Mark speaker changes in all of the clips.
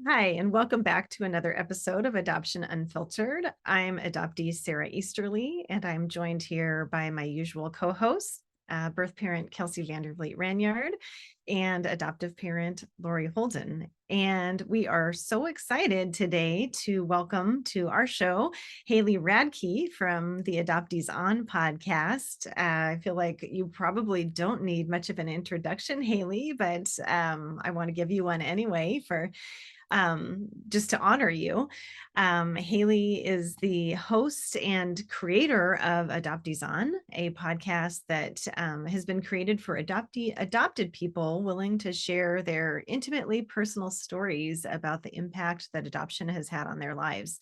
Speaker 1: Hi, and welcome back to another episode of Adoption Unfiltered. I'm adoptee Sarah Easterly, and I'm joined here by my usual co hosts, birth parent Kelsey Vandervliet Ranyard and adoptive parent Lori Holden. And we are so excited today to welcome to our show Haley Radke from the Adoptees On podcast. I feel like you probably don't need much of an introduction, Haley, but I want to give you one anyway for just to honor you. Haley is the host and creator of Adoptees On, a podcast that has been created for adopted people willing to share their intimately personal stories about the impact that adoption has had on their lives.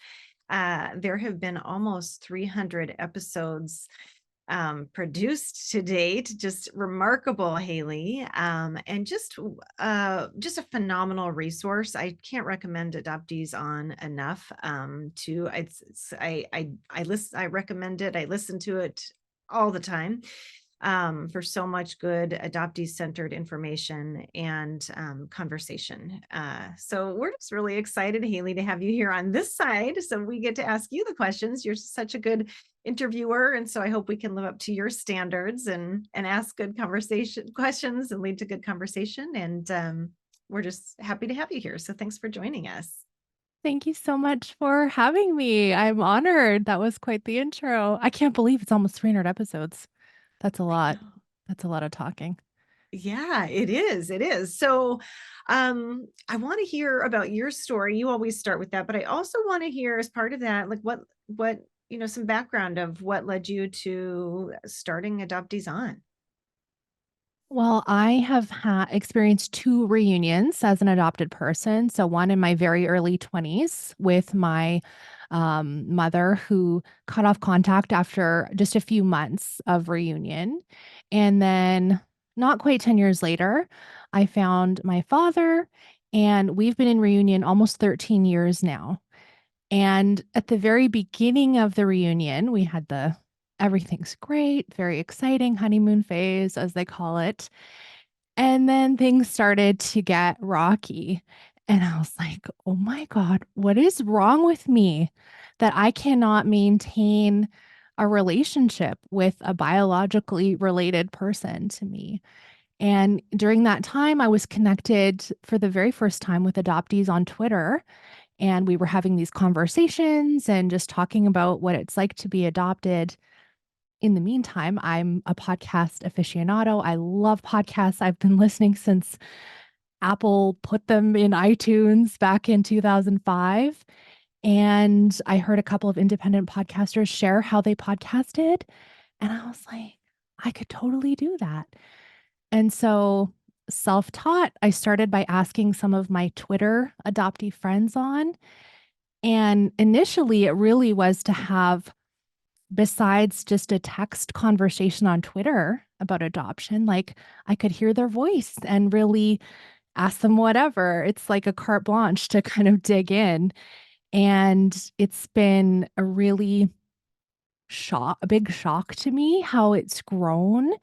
Speaker 1: There have been almost 300 episodes produced to date. Just remarkable, Haley, and just a phenomenal resource. I can't recommend Adoptees On enough. I recommend it. I listen to it all the time for so much good adoptee-centered information and conversation. So we're just really excited, Haley, to have you here on this side, so we get to ask you the questions. You're such a good interviewer, and so I hope we can live up to your standards and ask good conversation questions and lead to good conversation. And we're just happy to have you here. So thanks for joining us.
Speaker 2: Thank you so much for having me. I'm honored. That was quite the intro. I can't believe it's almost 300 episodes. That's a
Speaker 1: I
Speaker 2: lot.
Speaker 1: know.
Speaker 2: That's a lot of talking.
Speaker 1: Yeah, it is. It is. So, I want to hear about your story. You always start with that, but I also want to hear as part of that, like some background of what led you to starting Adoptees On.
Speaker 2: Well, I have experienced two reunions as an adopted person. So, one in my very early 20s with my mother, who cut off contact after just a few months of reunion. And then, not quite 10 years later, I found my father, and we've been in reunion almost 13 years now. And at the very beginning of the reunion, we had the everything's great, very exciting honeymoon phase, as they call it. And then things started to get rocky. And I was like, oh my God, what is wrong with me that I cannot maintain a relationship with a biologically related person to me? And during that time, I was connected for the very first time with adoptees on Twitter, and we were having these conversations and just talking about what it's like to be adopted. In the meantime, I'm a podcast aficionado. I love podcasts. I've been listening since Apple put them in iTunes back in 2005. And I heard a couple of independent podcasters share how they podcasted. And I was like, I could totally do that. And so, self taught, I started by asking some of my Twitter adoptee friends on. And initially, it really was to have, besides just a text conversation on Twitter about adoption, like I could hear their voice and really ask them whatever. It's like a carte blanche to kind of dig in. And it's been a big shock to me how it's grown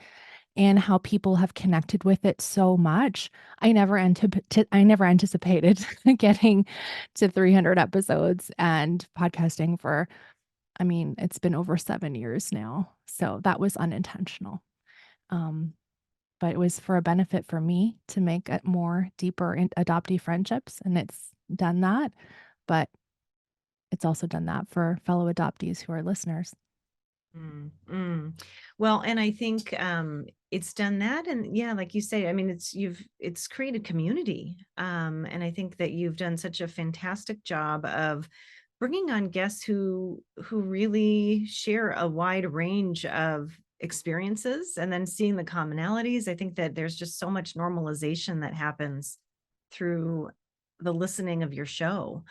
Speaker 2: and how people have connected with it so much. I never anticipated getting to 300 episodes and podcasting for, I mean, it's been over 7 years now. So that was unintentional. Um, but it was for a benefit for me to make it more deeper in adoptee friendships, and it's done that. But it's also done that for fellow adoptees who are listeners.
Speaker 1: Mm, mm. Well, and I think it's done that, and yeah, like you say, I mean, it's created community, and I think that you've done such a fantastic job of bringing on guests who really share a wide range of experiences, and then seeing the commonalities. I think that there's just so much normalization that happens through the listening of your show,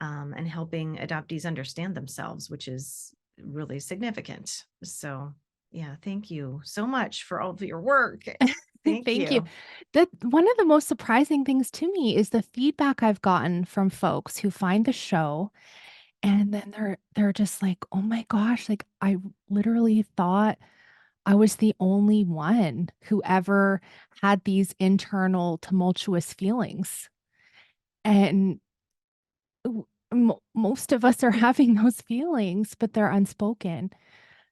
Speaker 1: and helping adoptees understand themselves, which is really significant. So, yeah, thank you so much for all of your work. Thank
Speaker 2: Thank you.
Speaker 1: you.
Speaker 2: That one of the most surprising things to me is the feedback I've gotten from folks who find the show, and then they're just like, "Oh my gosh, like I literally thought I was the only one who ever had these internal tumultuous feelings." And most of us are having those feelings, but they're unspoken.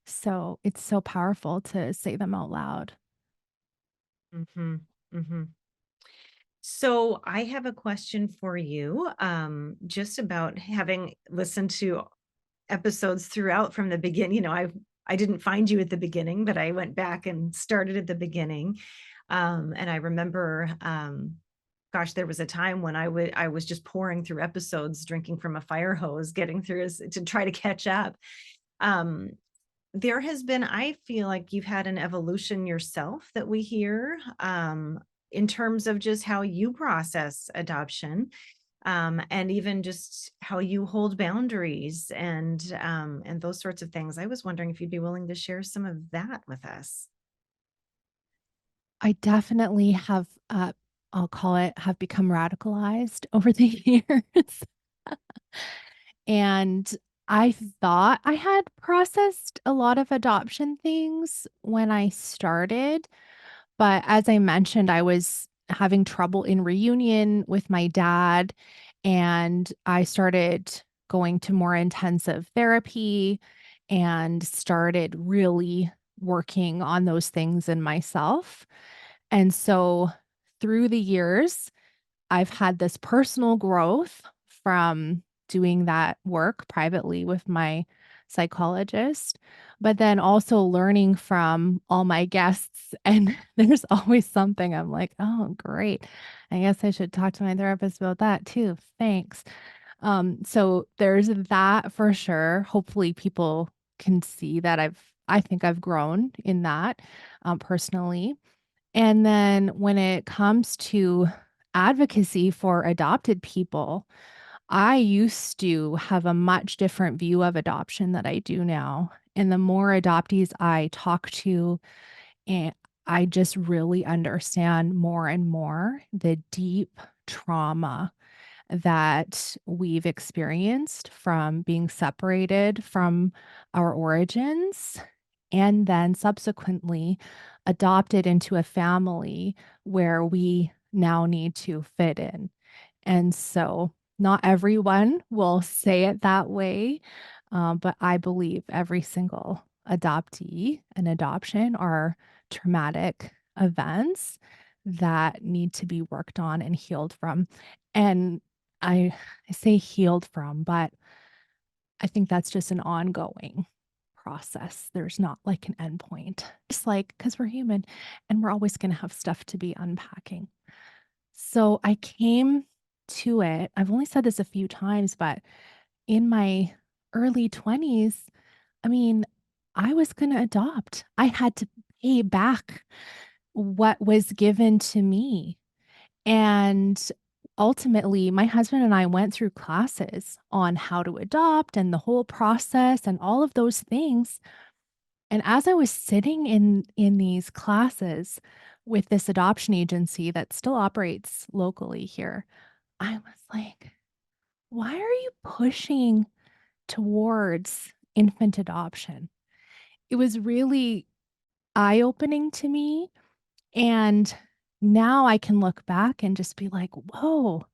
Speaker 2: So it's so powerful to say them out loud.
Speaker 1: Mm-hmm. Mm-hmm. So I have a question for you, just about having listened to episodes throughout from the beginning. I didn't find you at the beginning, but I went back and started at the beginning. And I remember, gosh, there was a time when I was just pouring through episodes, drinking from a fire hose, getting through to try to catch up. Um, there has been, I feel like you've had an evolution yourself that we hear, in terms of just how you process adoption, and even just how you hold boundaries and those sorts of things. I was wondering if you'd be willing to share some of that with us.
Speaker 2: I definitely have, I'll call it, have become radicalized over the years. And I thought I had processed a lot of adoption things when I started. But as I mentioned, I was having trouble in reunion with my dad, and I started going to more intensive therapy and started really working on those things in myself. And so through the years, I've had this personal growth from doing that work privately with my psychologist, but then also learning from all my guests. And there's always something I'm like, oh, great. I guess I should talk to my therapist about that too. Thanks. So there's that for sure. Hopefully people can see that I think I've grown in that personally. And then when it comes to advocacy for adopted people, I used to have a much different view of adoption that I do now. And the more adoptees I talk to, and I just really understand more and more the deep trauma that we've experienced from being separated from our origins and then subsequently adopted into a family where we now need to fit in. And so, not everyone will say it that way, but I believe every single adoptee and adoption are traumatic events that need to be worked on and healed from. And I say healed from, but I think that's just an ongoing process. There's not like an endpoint. Just like because we're human and we're always going to have stuff to be unpacking. So I came to it. I've only said this a few times, but in my early 20s, I mean, I was going to adopt. I had to pay back what was given to me. And ultimately, my husband and I went through classes on how to adopt and the whole process and all of those things. And as I was sitting in these classes with this adoption agency that still operates locally here, I was like, why are you pushing towards infant adoption? It was really eye-opening to me. And now I can look back and just be like, whoa,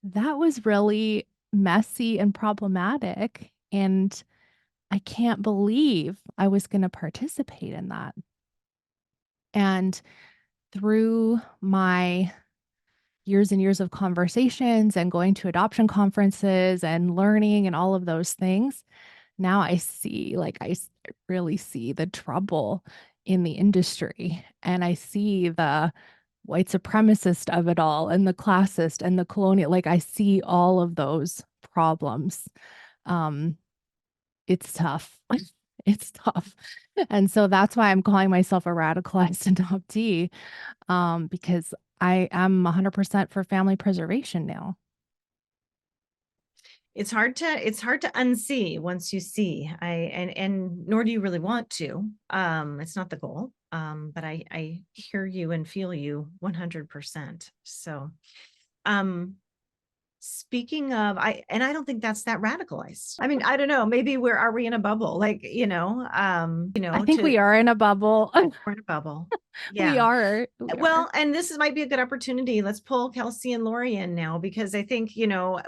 Speaker 2: that was really messy and problematic. And I can't believe I was going to participate in that. And through my years and years of conversations and going to adoption conferences and learning and all of those things, now I see, like, really see the trouble in the industry. And I see the white supremacist of it all and the classist and the colonial, like, I see all of those problems. Um, it's tough. It's tough. And so that's why I'm calling myself a radicalized adoptee, because I am 100% for family preservation now.
Speaker 1: It's hard to unsee once you see. And nor do you really want to. It's not the goal. But I hear you and feel you 100%. So, um speaking of, I don't think that's that radicalized. I mean, I don't know, maybe are we in a bubble? Like,
Speaker 2: I think we are in a bubble.
Speaker 1: we're in a bubble.
Speaker 2: We
Speaker 1: Yeah.
Speaker 2: are.
Speaker 1: Well, and might be a good opportunity. Let's pull Kelsey and Lori in now, because I think,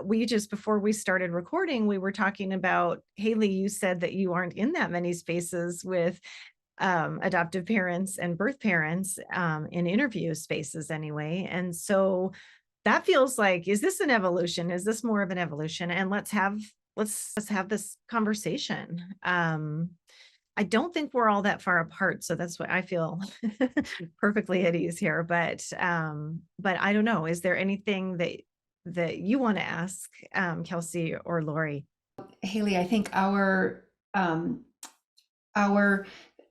Speaker 1: we just, before we started recording, we were talking about, Haley, you said that you aren't in that many spaces with adoptive parents and birth parents, in interview spaces anyway. And so that feels like, is this an evolution? Is this more of an evolution? And let's have this conversation. I don't think we're all that far apart, so that's what I feel perfectly at ease here. But I don't know. Is there anything that you want to ask, Kelsey or Lori?
Speaker 3: Haley, I think our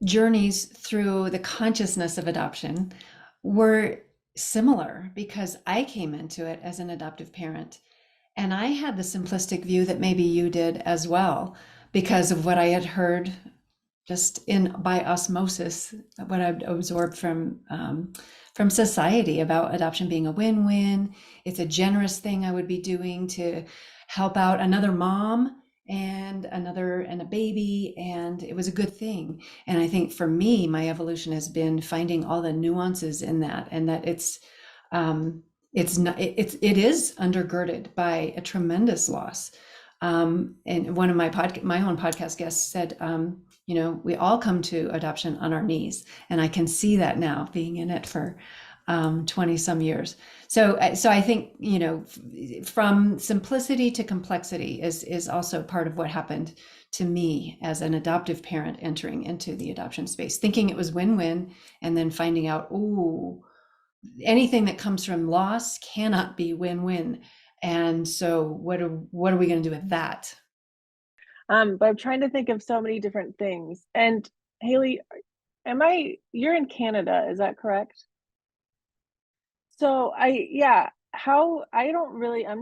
Speaker 3: journeys through the consciousness of adoption were similar, because I came into it as an adoptive parent, and I had the simplistic view that maybe you did as well, because of what I had heard just by osmosis, what I'd absorbed from society about adoption being a win-win. It's a generous thing I would be doing to help out another mom and a baby, and it was a good thing. And I think for me, my evolution has been finding all the nuances in that, and that it is undergirded by a tremendous loss. And one of my own podcast guests said, we all come to adoption on our knees, and I can see that now, being in it for 20 some years. So I think, from simplicity to complexity is also part of what happened to me as an adoptive parent entering into the adoption space, thinking it was win-win, and then finding out, anything that comes from loss cannot be win-win. And so what are we going to do with that?
Speaker 4: But I'm trying to think of so many different things. And Haley, you're in Canada, is that correct? So I'm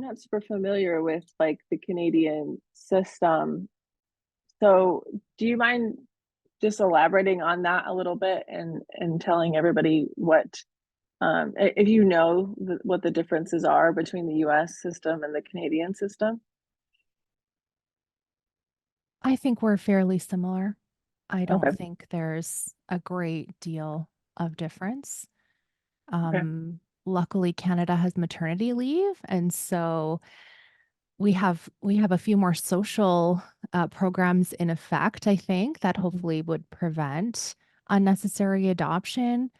Speaker 4: not super familiar with like the Canadian system. So do you mind just elaborating on that a little bit, and telling everybody what, if you know what the differences are between the US system and the Canadian system?
Speaker 2: I think we're fairly similar. I don't
Speaker 4: Okay.
Speaker 2: think there's a great deal of difference.
Speaker 4: Okay.
Speaker 2: Luckily, Canada has maternity leave, and so we have a few more social programs in effect, I think, that hopefully would prevent unnecessary adoption.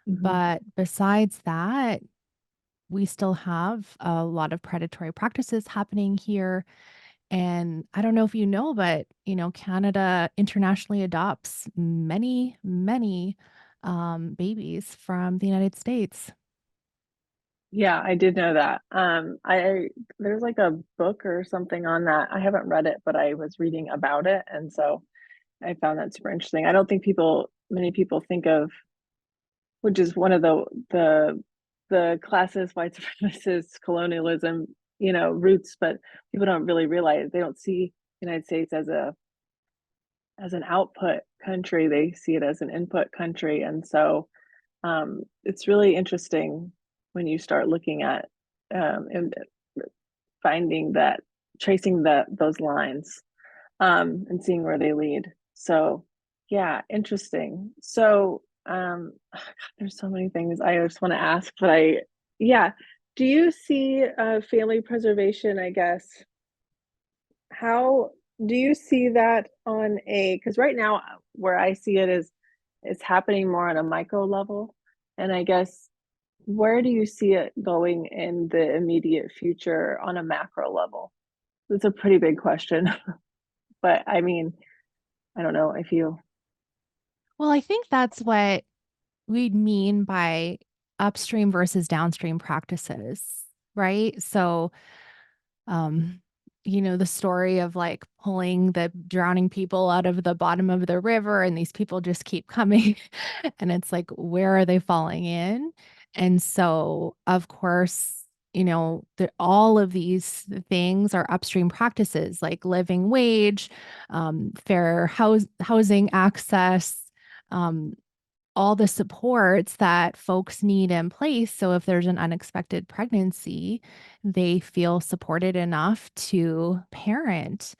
Speaker 4: Mhm.
Speaker 2: But besides that, we still have a lot of predatory practices happening here. And I don't know if you know, but Canada internationally adopts many, many babies from the United States.
Speaker 4: Yeah, I did know that. There's like a book or something on that. I haven't read it, but I was reading about it, and so I found that super interesting. I don't think many people think of, which is one of the classist, white supremacist, colonialism, roots, but people don't really realize, they don't see the United States as an output country. They see it as an input country, and so it's really interesting when you start looking at, and finding that, tracing those lines, and seeing where they lead. So yeah, interesting. So God, there's so many things I just want to ask, but yeah, do you see family preservation, I guess, how do you see that because right now where I see it is it's happening more on a micro level, and I guess, where do you see it going in the immediate future on a macro level? It's a pretty big question, but I mean, I don't know if you.
Speaker 2: Well, I think that's what we mean by upstream versus downstream practices, right? So, um, the story of like pulling the drowning people out of the bottom of the river, and these people just keep coming. And it's like, where are they falling in? And so, of course, all of these things are upstream practices like living wage, fair housing access, um, all the supports that folks need in place. So if there's an unexpected pregnancy, they feel supported enough to parent,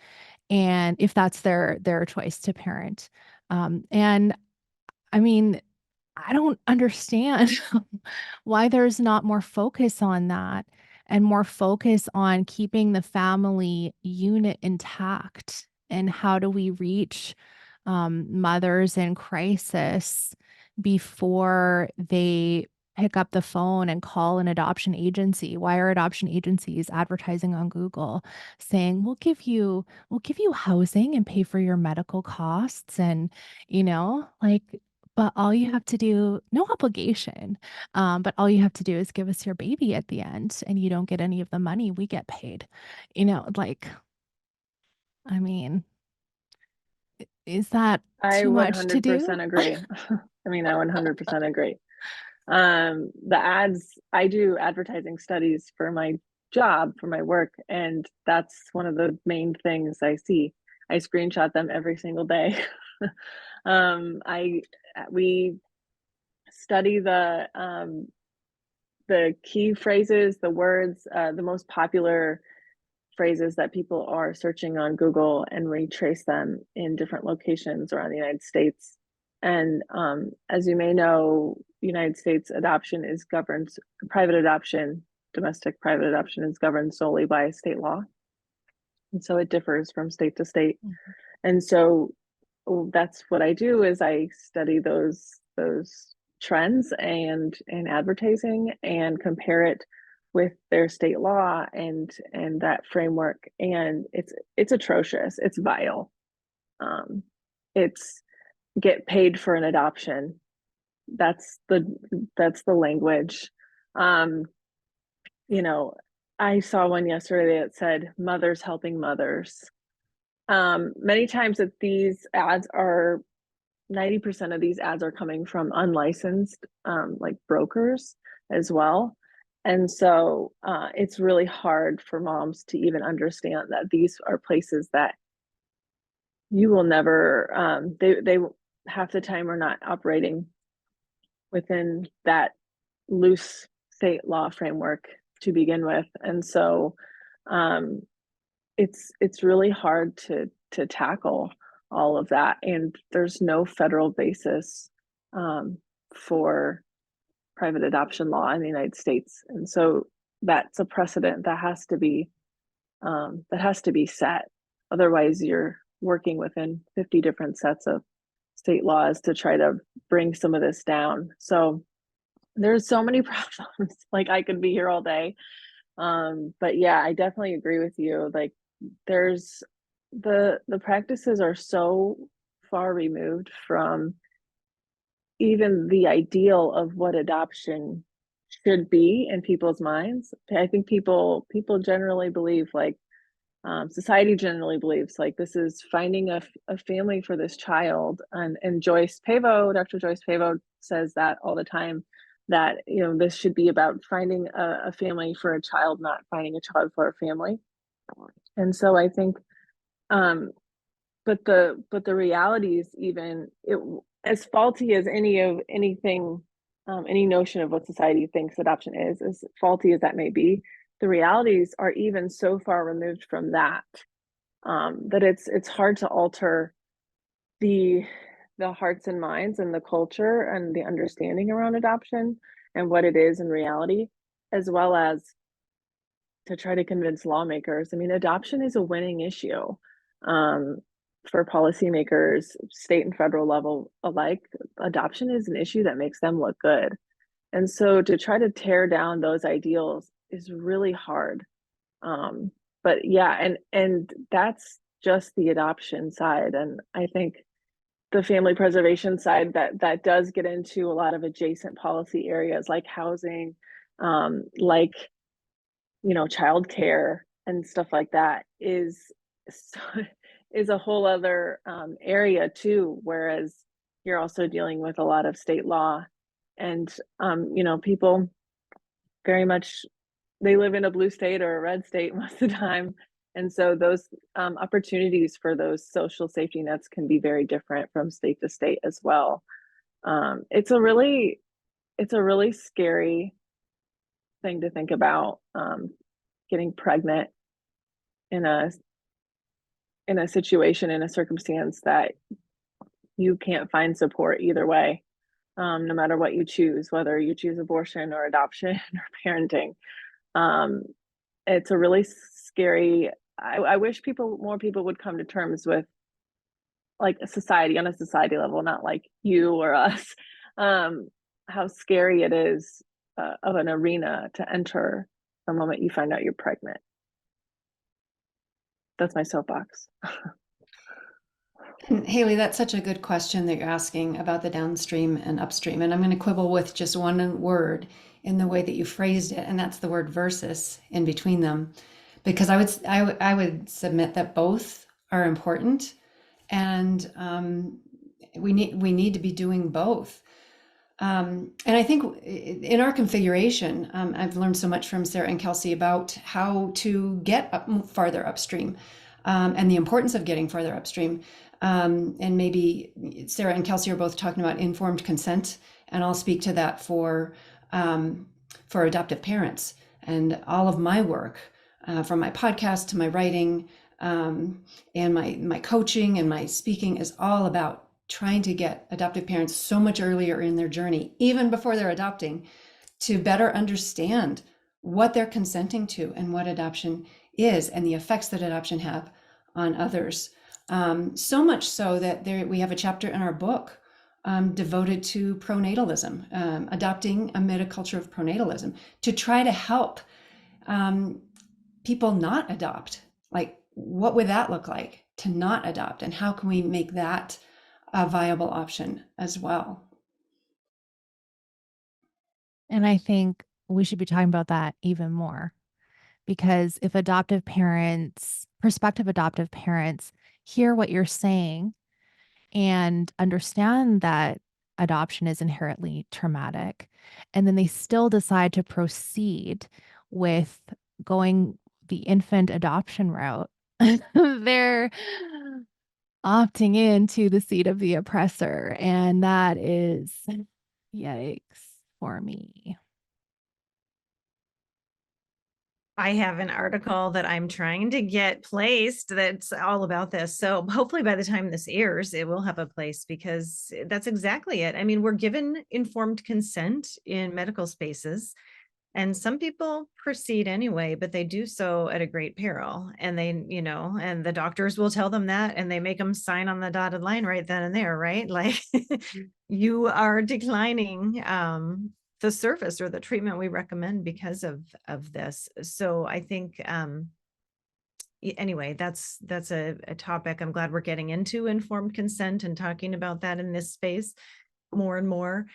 Speaker 2: and if that's their choice to parent. And I mean, I don't understand why there's not more focus on that and more focus on keeping the family unit intact. And how do we reach mothers in crisis before they pick up the phone and call an adoption agency? Why are adoption agencies advertising on Google saying, we'll give you housing and pay for your medical costs, and like, but all you have to do, no obligation, but all you have to do is give us your baby at the end, and you don't get any of the money, we get paid. Like, I mean, is that
Speaker 4: I
Speaker 2: too much to do?
Speaker 4: 100% agree. I mean, I 100% agree. The ads, I do advertising studies for my job, for my work, and that's one of the main things I see. I screenshot them every single day. We study the key phrases, the words, the most popular phrases that people are searching on Google, and we trace them in different locations around the United States. And as you may know, United States adoption is governed, private adoption, domestic private adoption is governed solely by state law. And so it differs from state to state.
Speaker 2: Mhm.
Speaker 4: And so that's what I do, is I study those trends and advertising and compare it with their state law and that framework. And it's atrocious. It's vile. It's get paid for an adoption. That's the language. I saw one yesterday that said mothers helping mothers. Many times that these ads are 90% of these ads are coming from unlicensed, like brokers as well. And so it's really hard for moms to even understand that these are places that you will never, they half the time are not operating within that loose state law framework to begin with. And so it's really hard to tackle all of that, and there's no federal basis for private adoption law in the United States, and so that's a precedent that has to be set. Otherwise, you're working within 50 different sets of state laws to try to bring some of this down. So there's so many problems. Like, I could be here all day. But yeah, I definitely agree with you. Like, there's the practices are so far removed from even the ideal of what adoption should be in people's minds. I think people generally believe, like, society generally believes, like, this is finding a family for this child. And Dr. Joyce Pavo says that all the time, that this should be about finding a family for a child, not finding a child for a family. And so I think but the reality is, even as faulty as anything, any notion of what society thinks adoption is, as faulty as that may be, the realities are even so far removed from that, that it's hard to alter the hearts and minds and the culture and the understanding around adoption and what it is in reality, as well as to try to convince lawmakers. I mean, adoption is a winning issue for policymakers, state and federal level alike. Adoption is an issue that makes them look good. And so to try to tear down those ideals is really hard. But yeah, and that's just the adoption side. And I think the family preservation side, that does get into a lot of adjacent policy areas like housing, like childcare and stuff like that, is a whole other area too. Whereas you're also dealing with a lot of state law, and people very much, they live in a blue state or a red state most of the time. And so those opportunities for those social safety nets can be very different from state to state as well. It's a really scary thing to think about, getting pregnant in a situation, in a circumstance that you can't find support either way, no matter what you choose, whether you choose abortion or adoption or parenting. Um, it's a really scary. I wish more people would come to terms with, like, a society, on a society level, not like you or us, um, how scary it is, of an arena to enter the moment you find out you're pregnant. That's my soapbox.
Speaker 3: And Haley, that's such a good question that you're asking about the downstream and upstream. And I'm going to quibble with just one word in the way that you phrased it, and that's the word versus in between them, because I would submit that both are important, and we need to be doing both. And I think in our configuration, I've learned so much from Sarah and Kelsey about how to get farther upstream, and the importance of getting farther upstream. And maybe Sarah and Kelsey are both talking about informed consent, and I'll speak to that for adoptive parents. And all of my work, from my podcast to my writing, and my coaching and my speaking, is all about trying to get adoptive parents so much earlier in their journey, even before they're adopting, to better understand what they're consenting to and what adoption is and the effects that adoption have on others. So much so that we have a chapter in our book devoted to pronatalism, adopting amid a culture of pronatalism, to try to help people not adopt. Like, what would that look like to not adopt, and how can we make that a viable option as well?
Speaker 2: And I think we should be talking about that even more, because if prospective adoptive parents hear what you're saying and understand that adoption is inherently traumatic, and then they still decide to proceed with going the infant adoption route, they're opting into the seat of the oppressor. And that is yikes for me.
Speaker 1: I have an article that I'm trying to get placed that's all about this. So hopefully by the time this airs, it will have a place, because that's exactly it. I mean, we're given informed consent in medical spaces, and some people proceed anyway, but they do so at a great peril. And and the doctors will tell them that, and they make them sign on the dotted line right then and there, right? Like, you are declining the service or the treatment we recommend because of this. So I think anyway, that's a topic I'm glad we're getting into, informed consent, and talking about that in this space more and more.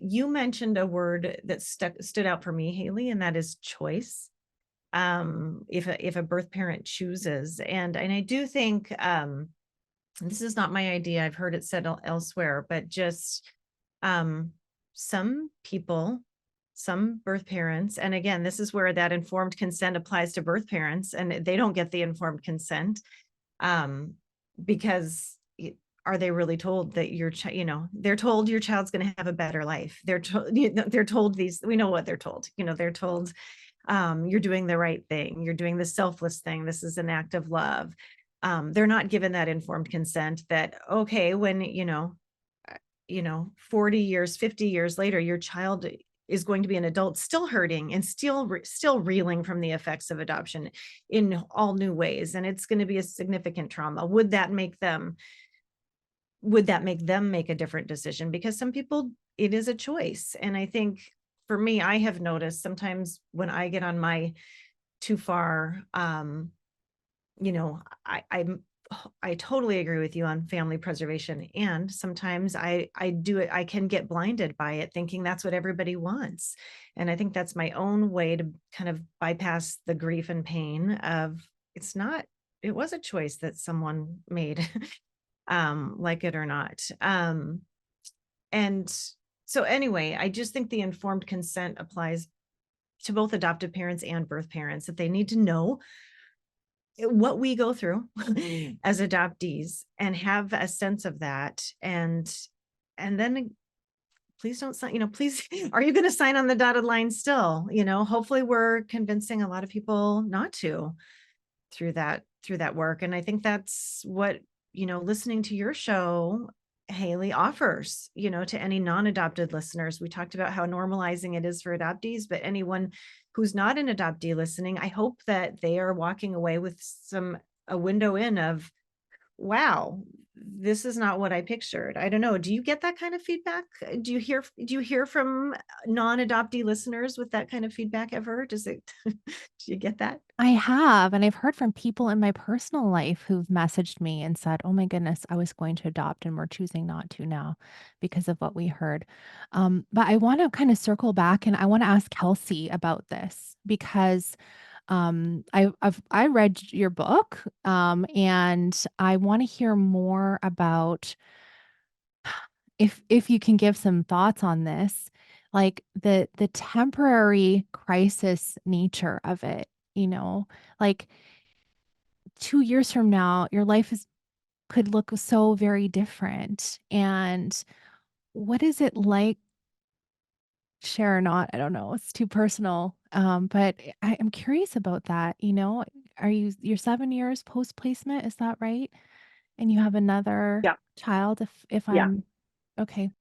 Speaker 1: You mentioned a word that stood out for me, Haley, and that is choice. If a birth parent chooses, and I do think this is not my idea, I've heard it said elsewhere, but just some people, some birth parents, and again, this is where that informed consent applies to birth parents, and they don't get the informed consent because are they really told that they're told your child's going to have a better life. They're told, they're told these, we know what they're told, they're told you're doing the right thing. You're doing the selfless thing. This is an act of love. They're not given that informed consent that, okay, when, 40 years, 50 years later, your child is going to be an adult, still hurting and still reeling from the effects of adoption in all new ways. And it's going to be a significant trauma. Would that make them make a different decision? Because some people, it is a choice. And I think for me, I have noticed sometimes when I get on my too far, I totally agree with you on family preservation. And sometimes I can get blinded by it, thinking that's what everybody wants. And I think that's my own way to kind of bypass the grief and pain of, it was a choice that someone made, like it or not. And so anyway, I just think the informed consent applies to both adoptive parents and birth parents, that they need to know what we go through as adoptees and have a sense of that, and and then please don't sign, please, are you going to sign on the dotted line still? Hopefully we're convincing a lot of people not to through that work. And I think that's what, listening to your show, Haley, offers, to any non-adopted listeners. We talked about how normalizing it is for adoptees, but anyone who's not an adoptee listening, I hope that they are walking away with a window in of, wow, this is not what I pictured. I don't know. Do you get that kind of feedback? Do you hear from non-adoptee listeners with that kind of feedback ever? Do you get that?
Speaker 2: I have, and I've heard from people in my personal life who've messaged me and said, "Oh my goodness, I was going to adopt and we're choosing not to now because of what we heard." But I want to kind of circle back and I want to ask Kelsey about this because I read your book, and I want to hear more about if you can give some thoughts on this, like the temporary crisis nature of it, like 2 years from now, your life could look so very different. And what is it like? Share or not, I don't know. It's too personal. But I'm curious about that. You're 7 years post placement, is that right? And you have another
Speaker 4: Yeah.
Speaker 2: child, if
Speaker 4: Yeah.
Speaker 2: I'm okay.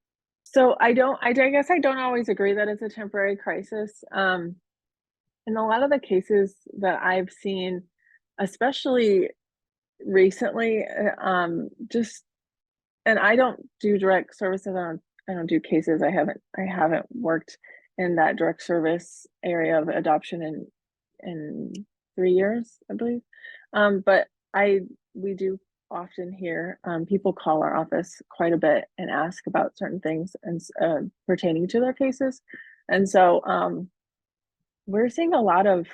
Speaker 4: So I guess I don't always agree that it's a temporary crisis. In a lot of the cases that I've seen, especially recently, and I don't do direct services. I don't do cases. I haven't worked in that direct service area of adoption in 3 years, I believe. But we do often hear people call our office quite a bit and ask about certain things and pertaining to their cases, and so we're seeing a lot of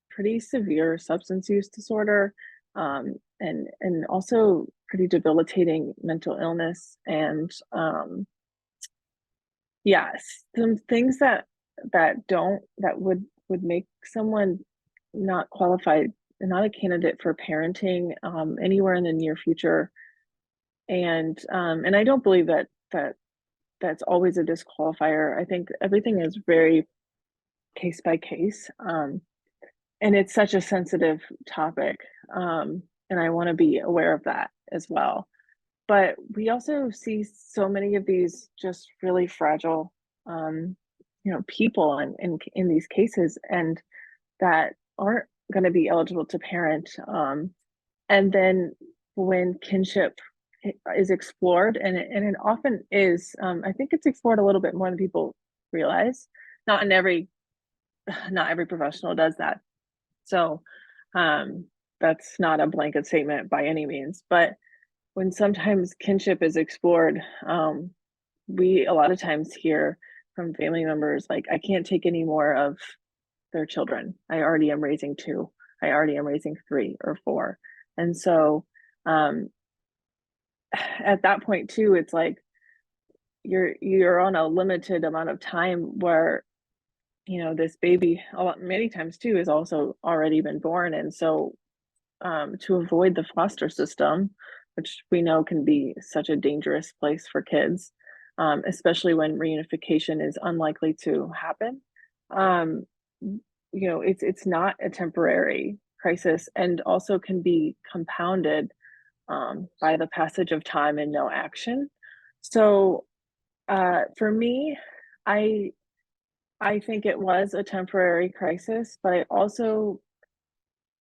Speaker 4: pretty severe substance use disorder, and also pretty debilitating mental illness, and yes, some things that would make someone not qualified and not a candidate for parenting anywhere in the near future. And I don't believe that's always a disqualifier. I think everything is very case by case. And it's such a sensitive topic. And I want to be aware of that as well. But we also see so many of these just really fragile, people in these cases, and that aren't going to be eligible to parent. And then when kinship is explored, and it often is, I think it's explored a little bit more than people realize. Not every professional does that. So that's not a blanket statement by any means, but when sometimes kinship is explored, we a lot of times hear from family members like, I can't take any more of their children. I already am raising 2. I already am raising 3 or 4. And so at that point too, it's like you're on a limited amount of time where this baby many times too has also already been born. And so to avoid the foster system, which we know can be such a dangerous place for kids, especially when reunification is unlikely to happen. It's not a temporary crisis, and also can be compounded by the passage of time and no action. So for me, I think it was a temporary crisis, but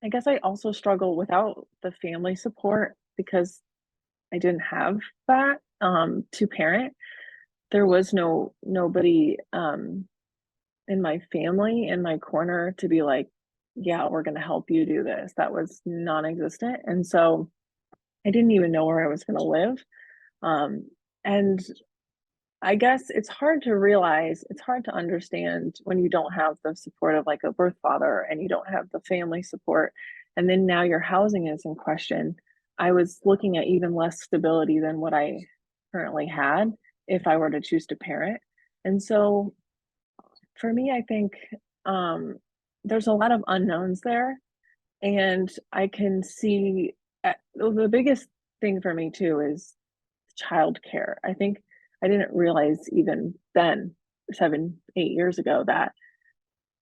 Speaker 4: I guess I also struggle without the family support because I didn't have that to parent. There was nobody in my family in my corner to be like, yeah, we're going to help you do this. That was non-existent. And so I didn't even know where I was going to live. And I guess it's hard to understand when you don't have the support of like a birth father and you don't have the family support. And then now your housing is in question. I was looking at even less stability than what I currently had if I were to choose to parent. And so for me, I think there's a lot of unknowns there. And I can see the biggest thing for me too is childcare. I think I didn't realize even then, 7, 8 years ago, that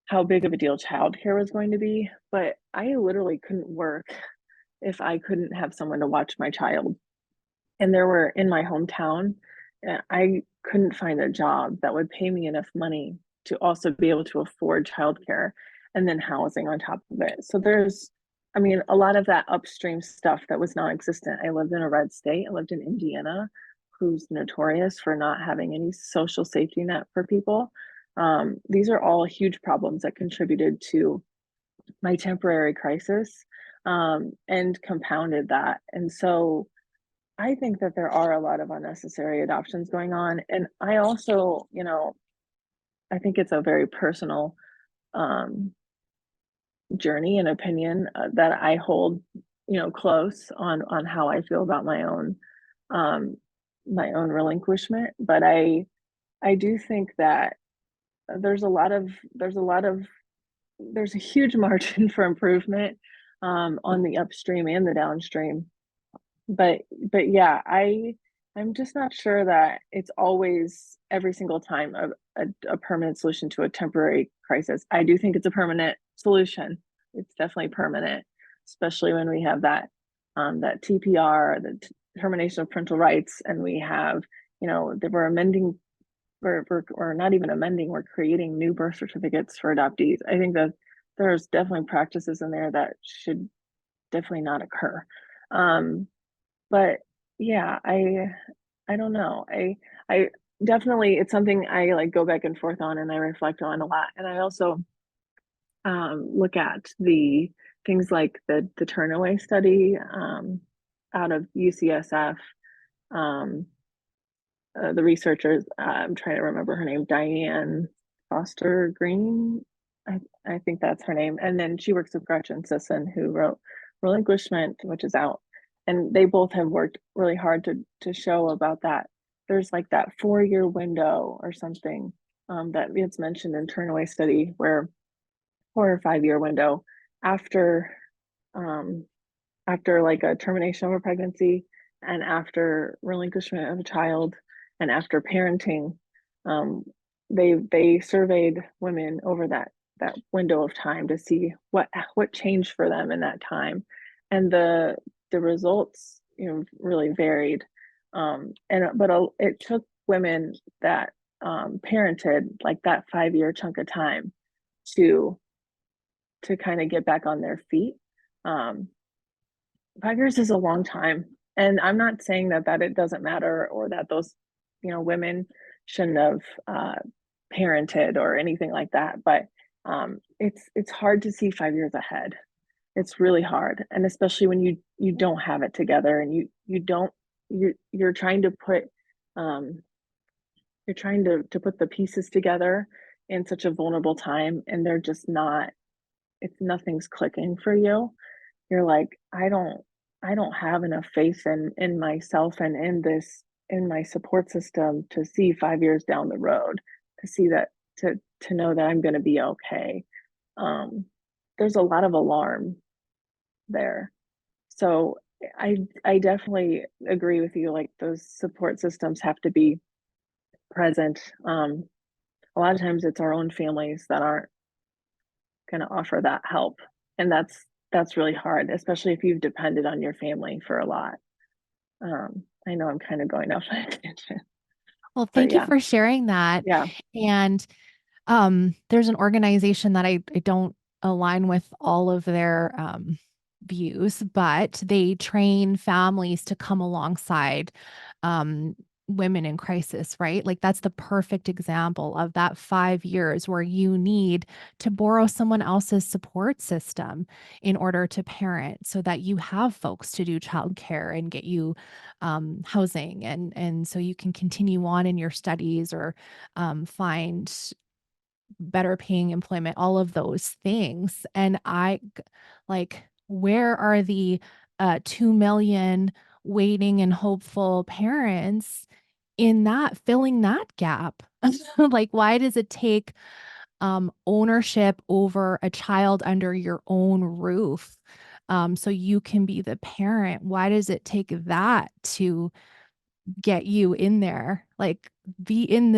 Speaker 4: how big of a deal childcare was going to be. But I literally couldn't work if I couldn't have someone to watch my child. And there were in my hometown, I couldn't find a job that would pay me enough money to also be able to afford childcare and then housing on top of it. So there's, I mean, a lot of that upstream stuff that was non-existent. I lived in a red state. I lived in Indiana, who's notorious for not having any social safety net for people. These are all huge problems that contributed to my temporary crisis, and compounded that. And so I think that there are a lot of unnecessary adoptions going on. And I also, I think it's a very personal um, journey and opinion that I hold, close on how I feel about um, my own relinquishment. But I do think that there's a lot of there's a lot of there's a huge margin for improvement on the upstream and the downstream. But yeah, I'm just not sure that it's always every single time a permanent solution to a temporary crisis. I do think it's a permanent solution. It's definitely permanent, especially when we have that TPR, termination of parental rights, and we have, that we're amending, we're not even amending, we're creating new birth certificates for adoptees. I think that there's definitely practices in there that should definitely not occur. But yeah, I don't know. I definitely, it's something I like go back and forth on and I reflect on a lot. And I also look at the things like the turnaway study out of UCSF. Um, the researchers, I'm trying to remember her name, Diane Foster Green. I think that's her name. And then she works with Gretchen Sisson, who wrote Relinquishment, which is out. And they both have worked really hard to show about that. There's like that 4-year window or something that gets mentioned in Turnaway study, where 4 or 5 year window after um, after like a termination of a pregnancy and after relinquishment of a child and after parenting. um, they surveyed women over that window of time to see what changed for them in that time, and the results really varied. It took women that parented like that 5 year chunk of time to kind of get back on their feet. um, 5 years is a long time. And I'm not saying that it doesn't matter or that those, women shouldn't have parented or anything like that. But it's hard to see 5 years ahead. It's really hard. And especially when you don't have it together and you don't, you're trying to put to put the pieces together in such a vulnerable time, and they're just not, it's nothing's clicking for you. You're like, I don't have enough faith in myself and in my support system to see 5 years down the road, to see that, to know that I'm going to be okay. There's a lot of alarm there. So I definitely agree with you. Like, those support systems have to be present. A lot of times it's our own families that aren't going to offer that help, and that's really hard, especially if you've depended on your family for a lot. I know I'm kind of going off on a tangent.
Speaker 2: Well, thank you
Speaker 4: Yeah.
Speaker 2: for sharing that.
Speaker 4: Yeah.
Speaker 2: And there's an organization that I don't align with all of their views, but they train families to come alongside women in crisis, right? Like, that's the perfect example of that 5 years where you need to borrow someone else's support system in order to parent, so that you have folks to do childcare and get you housing, and so you can continue on in your studies or find better paying employment, all of those things. And like, where are the 2 million waiting and hopeful parents in that, filling that gap? Like, why does it take ownership over a child under your own roof, so you can be the parent? Why does it take that to get you in there, like be in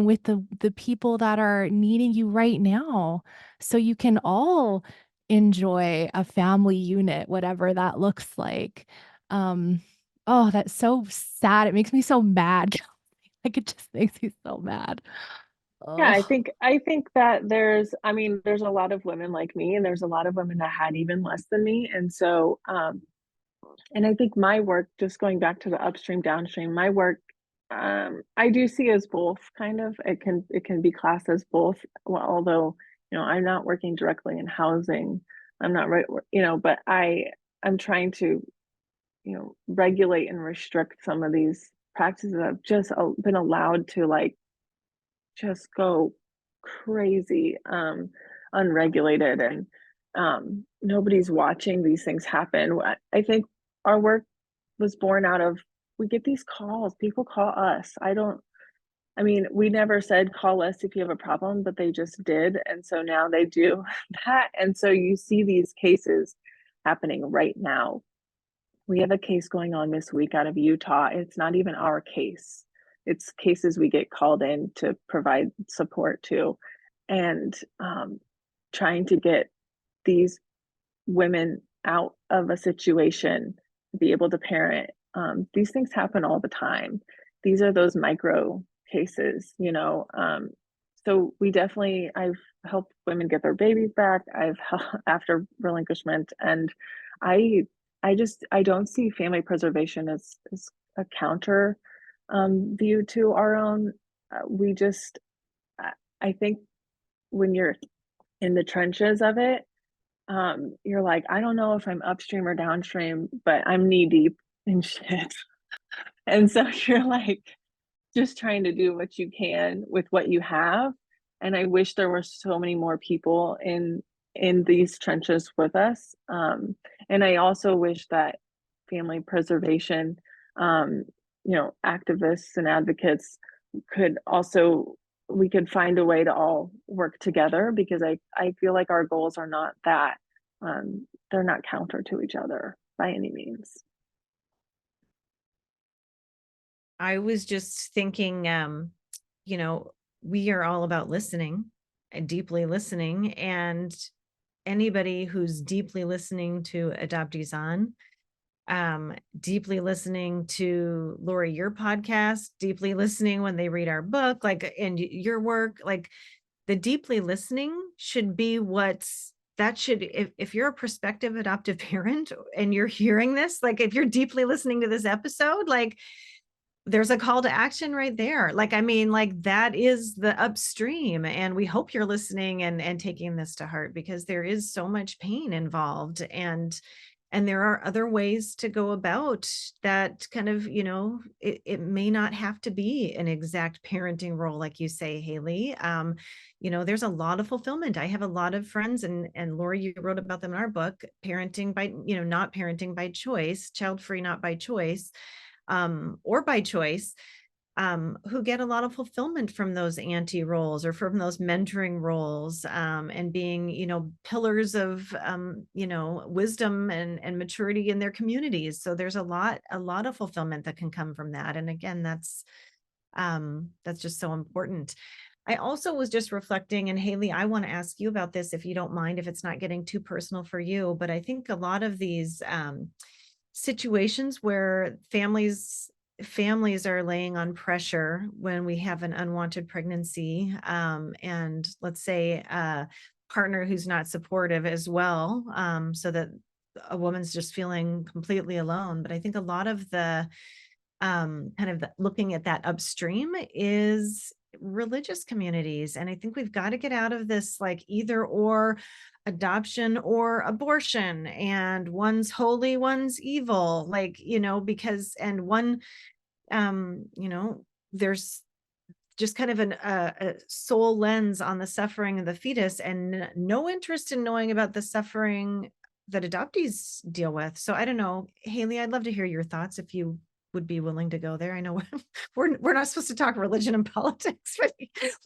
Speaker 2: with the people that are needing you right now, so you can all enjoy a family unit, whatever that looks like. Um, oh, that's so sad. It makes me so mad. Like it just makes me so mad.
Speaker 4: Yeah,
Speaker 2: Oh,
Speaker 4: I think that I mean, there's a lot of women like me, and there's a lot of women that had even less than me. And so, and I think my work, just going back to the upstream, downstream, my work, I do see as both kind of, it can be classed as both. Well, although, I'm not working directly in housing. I'm not right, but I'm trying to, regulate and restrict some of these practices that have just been allowed to like just go crazy, unregulated, and nobody's watching these things happen. I think our work was born out of, we get these calls, people call us. I mean, we never said call us if you have a problem, but they just did. And so now they do that. And so you see these cases happening right now. We have a case going on this week out of Utah. It's not even our case. It's cases we get called in to provide support to, and trying to get these women out of a situation to be able to parent. These things happen all the time. These are those micro cases, so I've helped women get their babies back. After relinquishment, and I I don't see family preservation as a counter view to our own. We just I think when you're in the trenches of it, you're like, I don't know if I'm upstream or downstream, but I'm knee deep in shit. And so you're like just trying to do what you can with what you have. And I wish there were so many more people in these trenches with us. And I also wish that family preservation, um, activists and advocates could also, we could find a way to all work together, because I feel like our goals are not that, they're not counter to each other by any means.
Speaker 1: I was just thinking, we are all about listening and deeply listening, and anybody who's deeply listening to Adoptees On, deeply listening to Lori, your podcast, deeply listening when they read our book, like, and your work, like the deeply listening should be if you're a prospective adoptive parent and you're hearing this, like if you're deeply listening to this episode, like there's a call to action right there. Like, I mean, like that is the upstream. And we hope you're listening and taking this to heart, because there is so much pain involved. And there are other ways to go about that kind of, it may not have to be an exact parenting role, like you say, Haley. There's a lot of fulfillment. I have a lot of friends, and Lori, you wrote about them in our book, parenting by, not parenting by choice, child-free, not by choice, or by choice, who get a lot of fulfillment from those auntie roles or from those mentoring roles, and being, pillars of, wisdom and maturity in their communities. So there's a lot of fulfillment that can come from that. And again, that's just so important. I also was just reflecting, and Haley, I want to ask you about this, if you don't mind, if it's not getting too personal for you, but I think a lot of these situations where families are laying on pressure when we have an unwanted pregnancy, and let's say a partner who's not supportive as well, so that a woman's just feeling completely alone. But I think a lot of the kind of looking at that upstream is religious communities. And I think we've got to get out of this like either or, adoption or abortion, and one's holy, one's evil, like, because, and one, there's just kind of a soul lens on the suffering of the fetus, and no interest in knowing about the suffering that adoptees deal with. So I don't know, Haley, I'd love to hear your thoughts if you would be willing to go there. I know we're not supposed to talk religion and politics, but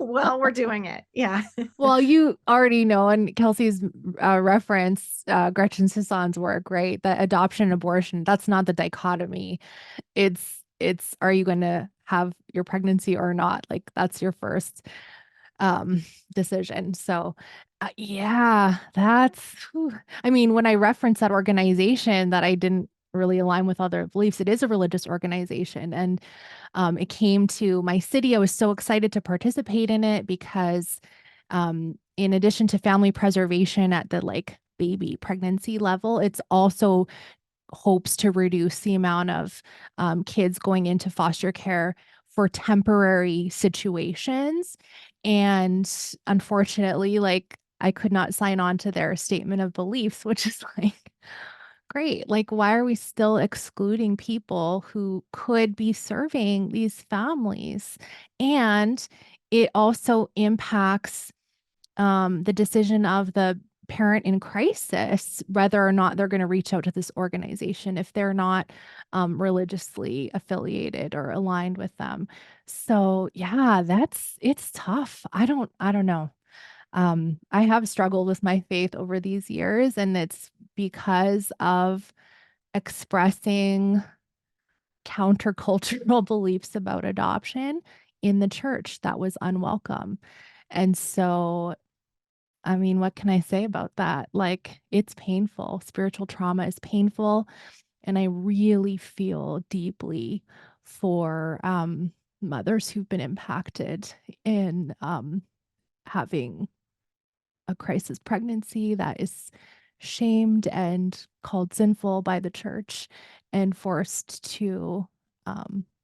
Speaker 1: well, we're doing it. Yeah.
Speaker 2: well, you already know, and Kelsey's reference Gretchen Sisson's work, right? That adoption and abortion, that's not the dichotomy. It's it's, are you going to have your pregnancy or not? Like that's your first decision. So yeah, I mean, when I reference that organization that I didn't really align with other beliefs, it is a religious organization. And it came to my city. I was so excited to participate in it because in addition to family preservation at the like baby pregnancy level, it's also hopes to reduce the amount of kids going into foster care for temporary situations. And unfortunately, like I could not sign on to their statement of beliefs, which is like, great. Like, why are we still excluding people who could be serving these families? And it also impacts the decision of the parent in crisis, whether or not they're going to reach out to this organization if they're not religiously affiliated or aligned with them. So yeah, it's tough. I don't know. I have struggled with my faith over these years, and it's because of expressing countercultural beliefs about adoption in the church that was unwelcome. And so I mean, what can I say about that? Like, it's painful. Spiritual trauma is painful. And I really feel deeply for mothers who've been impacted in having a crisis pregnancy that is shamed and called sinful by the church and forced to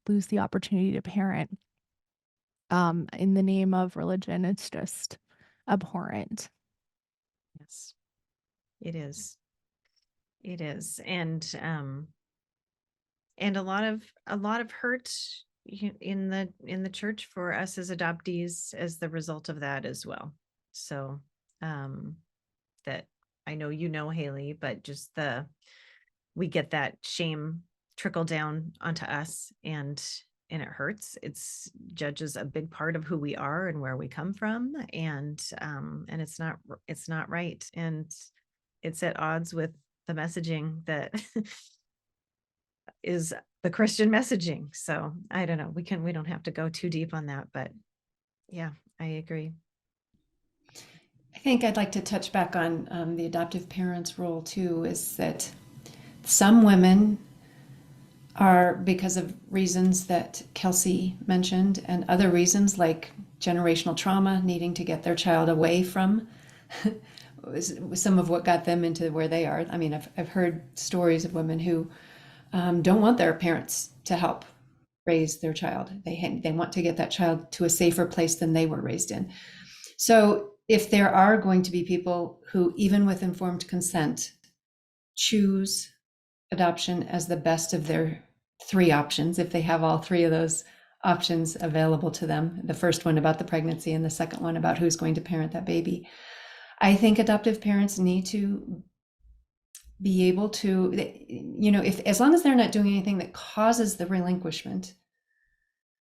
Speaker 2: lose the opportunity to parent in the name of religion. It's just abhorrent.
Speaker 1: Yes, it is. It is. And a lot of hurt in the church for us as adoptees as the result of that as well. So that I know Haley, but just we get that shame trickle down onto us, and it hurts. It's judges a big part of who we are and where we come from, and it's not right, and it's at odds with the messaging that is the Christian messaging. So I don't know. We don't have to go too deep on that, but yeah, I agree.
Speaker 3: I think I'd like to touch back on the adoptive parents' role too, is that some women are, because of reasons that Kelsey mentioned, and other reasons like generational trauma, needing to get their child away from some of what got them into where they are. I mean, I've heard stories of women who don't want their parents to help raise their child. They want to get that child to a safer place than they were raised in. So if there are going to be people who, even with informed consent, choose adoption as the best of their three options, if they have all three of those options available to them, the first one about the pregnancy and the second one about who's going to parent that baby, I think adoptive parents need to be able to, if as long as they're not doing anything that causes the relinquishment,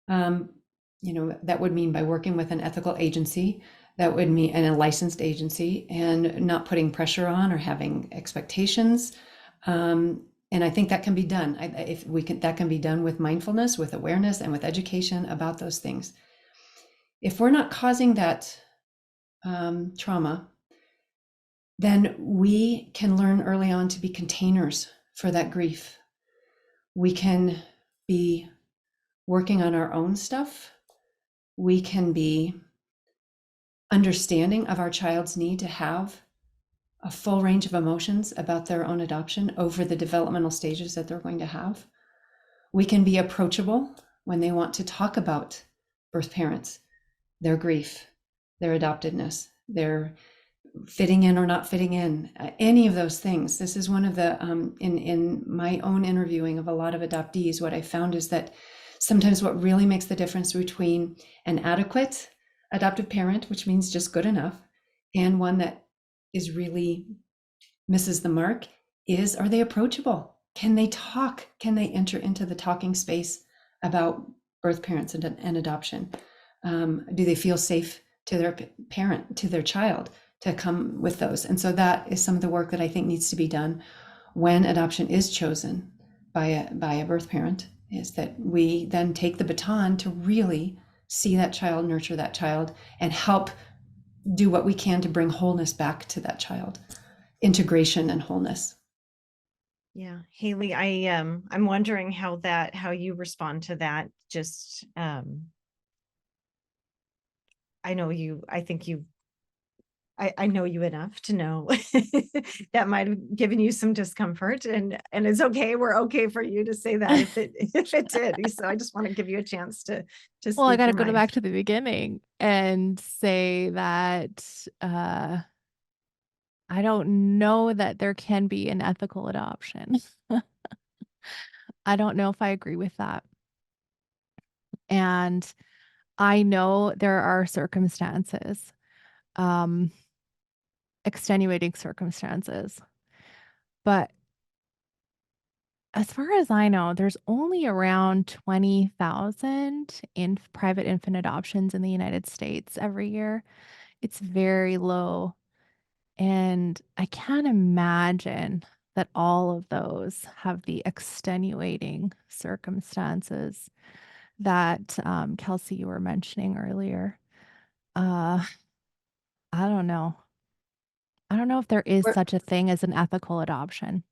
Speaker 3: that would mean by working with an ethical agency, that would mean, and a licensed agency, and not putting pressure on or having expectations. And I think that can be done. That can be done with mindfulness, with awareness, and with education about those things. If we're not causing that trauma, then we can learn early on to be containers for that grief. We can be working on our own stuff. We can be understanding of our child's need to have a full range of emotions about their own adoption over the developmental stages that they're going to have. We can be approachable when they want to talk about birth parents, their grief, their adoptedness, their fitting in or not fitting in, any of those things. This is one of the, in my own interviewing of a lot of adoptees, what I found is that sometimes what really makes the difference between an adequate adoptive parent, which means just good enough, and one that is really misses the mark is, are they approachable? Can they talk? Can they enter into the talking space about birth parents and adoption? Do they feel safe to their parent, to their child, to come with those? And so that is some of the work that I think needs to be done when adoption is chosen by a birth parent, is that we then take the baton to really see that child, nurture that child, and help do what we can to bring wholeness back to that child, integration and wholeness.
Speaker 1: Yeah, Haley, I'm wondering how you respond to that. Just I know you, I think you, I know you enough to know that might have given you some discomfort, and it's okay. We're okay for you to say that if it did. So I just want to give you a chance to
Speaker 2: Well, I
Speaker 1: speak
Speaker 2: got to
Speaker 1: your
Speaker 2: go
Speaker 1: mind.
Speaker 2: back to the beginning and say that I don't know that there can be an ethical adoption. I don't know if I agree with that. And I know there are circumstances, extenuating circumstances, but as far as I know, there's only around 20,000 in private infant adoptions in the United States every year. It's very low. And I can't imagine that all of those have the extenuating circumstances that Kelsey, you were mentioning earlier. Uh, I don't know. I don't know if there is
Speaker 3: We're,
Speaker 2: such a thing as an ethical adoption.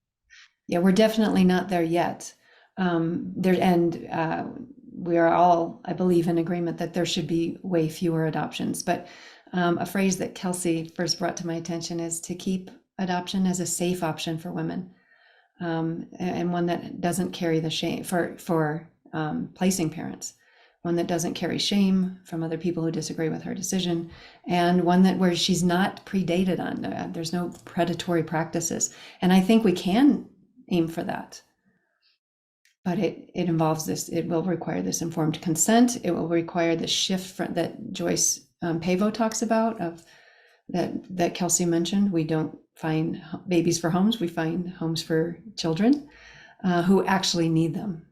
Speaker 3: yeah, we're definitely not there yet. We are all, I believe, in agreement that there should be way fewer adoptions. But a phrase that Kelsey first brought to my attention is to keep adoption as a safe option for women, and one that doesn't carry the shame for placing parents, one that doesn't carry shame from other people who disagree with her decision, and one that where she's not predated on. There's no predatory practices, and I think we can aim for that. But it involves this. It will require this informed consent. It will require the shift that Joyce Pavo talks about, of that Kelsey mentioned. We don't find babies for homes. We find homes for children who actually need them.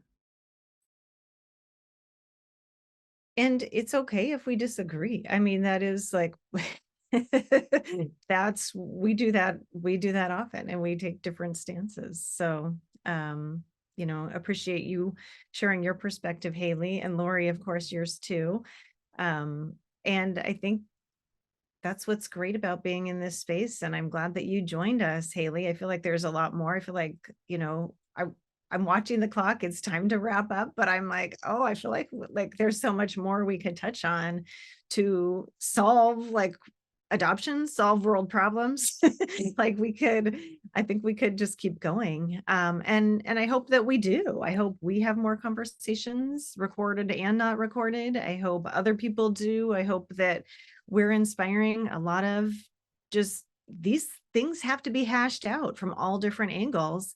Speaker 1: And it's okay if we disagree. I mean, that is like we do that often, and we take different stances. So appreciate you sharing your perspective, Haley, and Lori, of course, yours too. And I think that's what's great about being in this space. And I'm glad that you joined us, Haley. I feel like there's a lot more. I feel like, I'm watching the clock. It's time to wrap up, but I'm like, oh, I feel like there's so much more we could touch on to solve adoption, solve world problems. I think we could just keep going. And I hope that we do. I hope we have more conversations, recorded and not recorded. I hope other people do. I hope that we're inspiring a lot of just these things have to be hashed out from all different angles,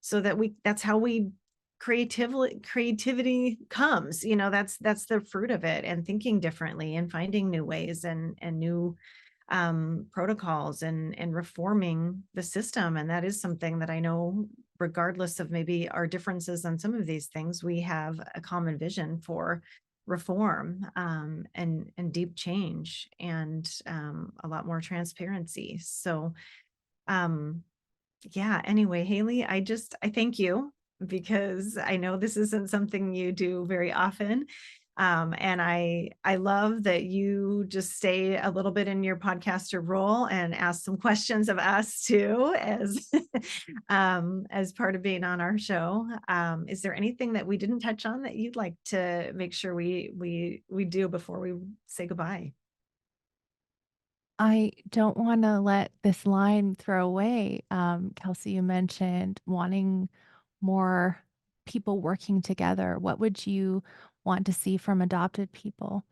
Speaker 1: so that that's how we creativity comes. That's the fruit of it, and thinking differently and finding new ways and new protocols and reforming the system. And that is something that I know, regardless of maybe our differences on some of these things, we have a common vision for reform, and deep change, and a lot more transparency. So yeah, anyway, Haley, I thank you, because I know this isn't something you do very often. And I love that you just stay a little bit in your podcaster role and ask some questions of us too, as part of being on our show. Is there anything that we didn't touch on that you'd like to make sure we do before we say goodbye?
Speaker 2: I don't want to let this line throw away. Kelsey, you mentioned wanting more people working together. What would you want to see from adopted people?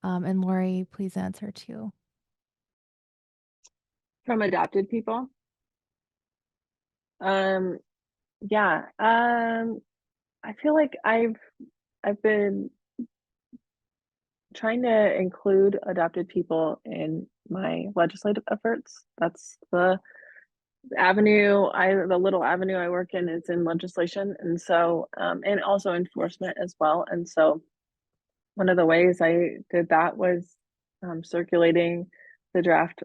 Speaker 2: And Lori, please answer too.
Speaker 4: From adopted people? Yeah. I feel like I've been trying to include adopted people in my legislative efforts. That's the little avenue I work in is in legislation, and so and also enforcement as well. And so one of the ways I did that was circulating the draft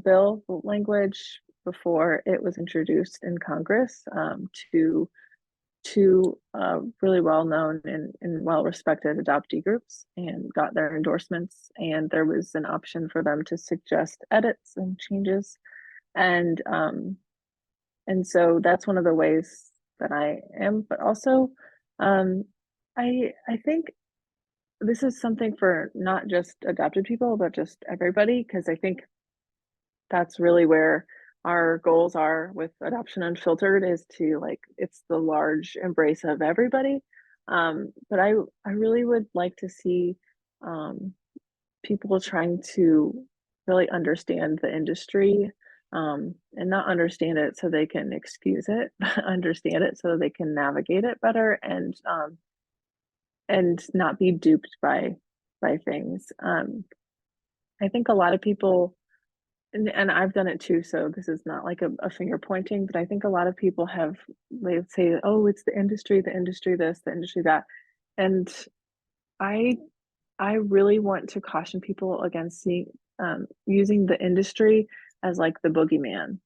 Speaker 4: bill language before it was introduced in Congress, to two really well-known and well-respected adoptee groups and got their endorsements, and there was an option for them to suggest edits and changes. And so that's one of the ways that I am, but also I think this is something for not just adopted people, but just everybody, because I think that's really where our goals are with Adoption Unfiltered, is to, like, it's the large embrace of everybody. But I really would like to see people trying to really understand the industry, and not understand it so they can excuse it, but understand it so they can navigate it better, and not be duped by things. I think a lot of people, and I've done it too, so this is not like a finger pointing, but I think a lot of people they say, oh, it's the industry this, the industry that. And I I really want to caution people against using the industry as like the boogeyman.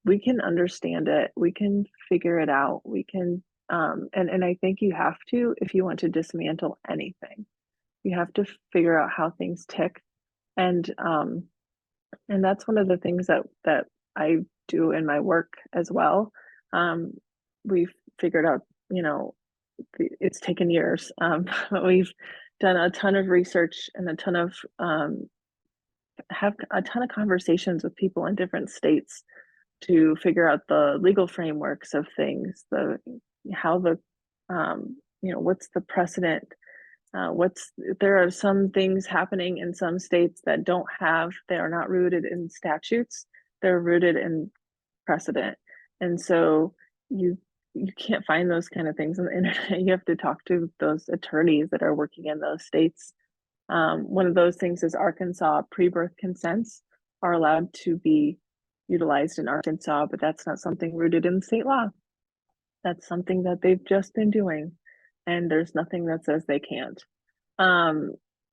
Speaker 4: We can understand it, we can figure it out, we can, and I think you have to, if you want to dismantle anything, you have to figure out how things tick. And that's one of the things that I do in my work as well. We've figured out, it's taken years, but we've done a ton of research and have a ton of conversations with people in different states to figure out the legal frameworks of things, what's the precedent, there are some things happening in some states that they are not rooted in statutes, they're rooted in precedent. And so you can't find those kind of things on the internet. You have to talk to those attorneys that are working in those states. One of those things is Arkansas pre-birth consents are allowed to be utilized in Arkansas, but that's not something rooted in state law. That's something that they've just been doing, and there's nothing that says they can't.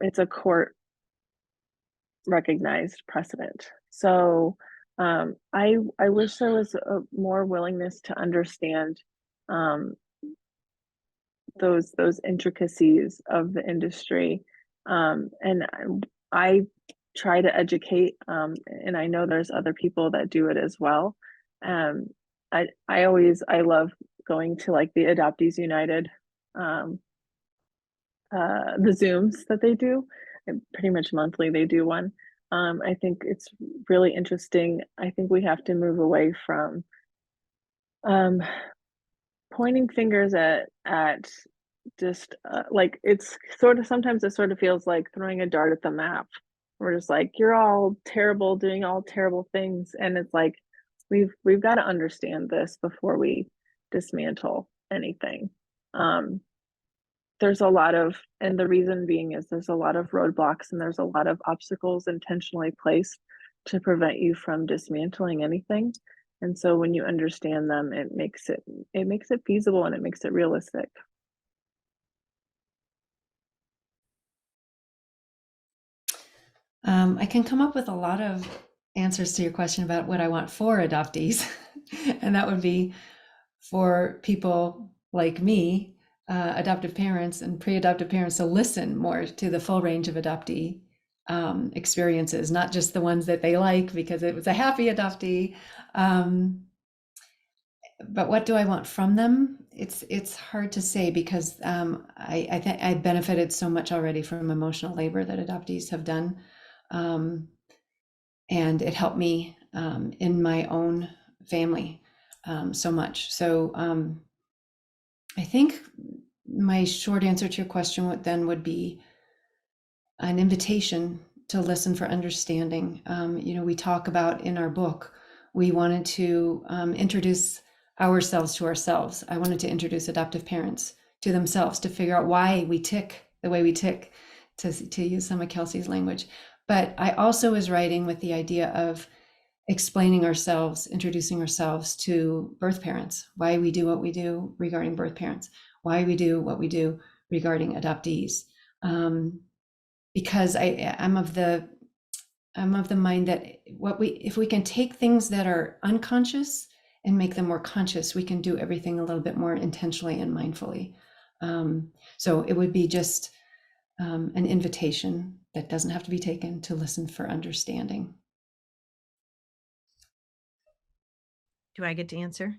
Speaker 4: It's a court recognized precedent. So I wish there was a more willingness to understand those intricacies of the industry, and I try to educate, and I know there's other people that do it as well. I love going to like the Adoptees United, the Zooms that they do, and pretty much monthly they do one. I think it's really interesting. I think we have to move away from pointing fingers at just like, it's sometimes it sort of feels like throwing a dart at the map. We're just like, you're all terrible, doing all terrible things, and it's like we've got to understand this before we dismantle anything. There's a lot of, and the reason being is there's a lot of roadblocks and there's a lot of obstacles intentionally placed to prevent you from dismantling anything. And so when you understand them, it makes it feasible and it makes it realistic.
Speaker 3: I can come up with a lot of answers to your question about what I want for adoptees. And that would be for people like me, adoptive parents and pre-adoptive parents, to listen more to the full range of adoptee experiences, not just the ones that they like because it was a happy adoptee. But what do I want from them? It's hard to say, because I think I benefited so much already from emotional labor that adoptees have done. And it helped me in my own family so much. So I think my short answer to your question would be an invitation to listen for understanding. We talk about in our book, we wanted to introduce ourselves to ourselves. I wanted to introduce adoptive parents to themselves, to figure out why we tick the way we tick, to use some of Kelsey's language. But I also was writing with the idea of explaining ourselves, introducing ourselves to birth parents, why we do what we do regarding birth parents, why we do what we do regarding adoptees. Because I'm of the mind that if we can take things that are unconscious and make them more conscious, we can do everything a little bit more intentionally and mindfully. So it would be just an invitation that doesn't have to be taken, to listen for understanding.
Speaker 1: Do I get to answer?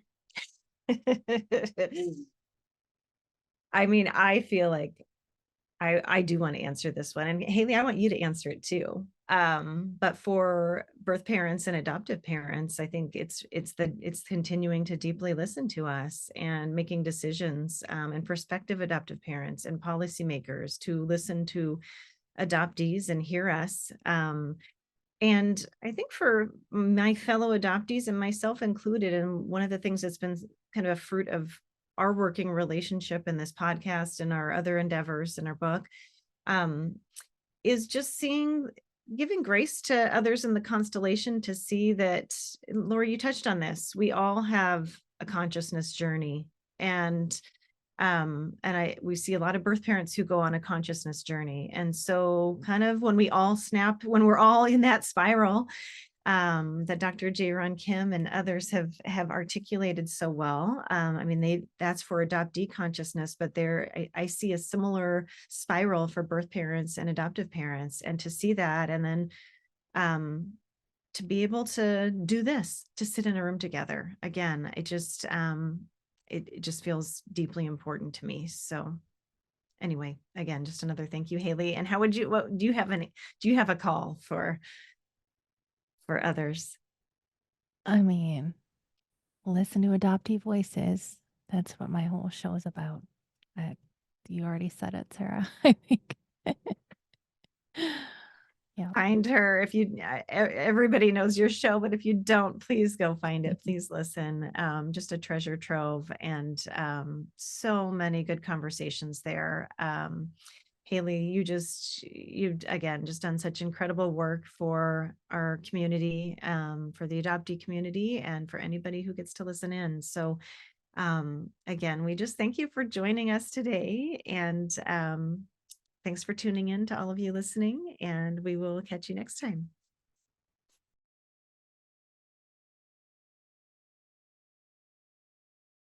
Speaker 1: I mean, I feel like I do want to answer this one. And Haley, I want you to answer it too. But for birth parents and adoptive parents, I think it's continuing to deeply listen to us and making decisions, and prospective adoptive parents and policymakers to listen to adoptees and hear us. And I think for my fellow adoptees and myself included, and one of the things that's been kind of a fruit of our working relationship in this podcast and our other endeavors in our book, um, is just giving grace to others in the constellation to see that, Laura, you touched on this, we all have a consciousness journey. And we see a lot of birth parents who go on a consciousness journey. And so kind of when we're all in that spiral, that Dr. Jae-Ron Kim and others have articulated so well. I mean, that's for adoptee consciousness, but I see a similar spiral for birth parents and adoptive parents, and to see that, and then to be able to do this, to sit in a room together again, it just feels deeply important to me. So anyway, again, just another thank you, Haley. And do you have a call for others?
Speaker 2: I mean, listen to adoptee voices. That's what my whole show is about. You already said it, Sarah. I think. Yeah.
Speaker 1: Find her if you. Everybody knows your show, but if you don't, please go find it. Please listen. Just a treasure trove, and so many good conversations there. Haley, you've again just done such incredible work for our community, for the adoptee community, and for anybody who gets to listen in. So again, we just thank you for joining us today, and thanks for tuning in to all of you listening, and we will catch you next time.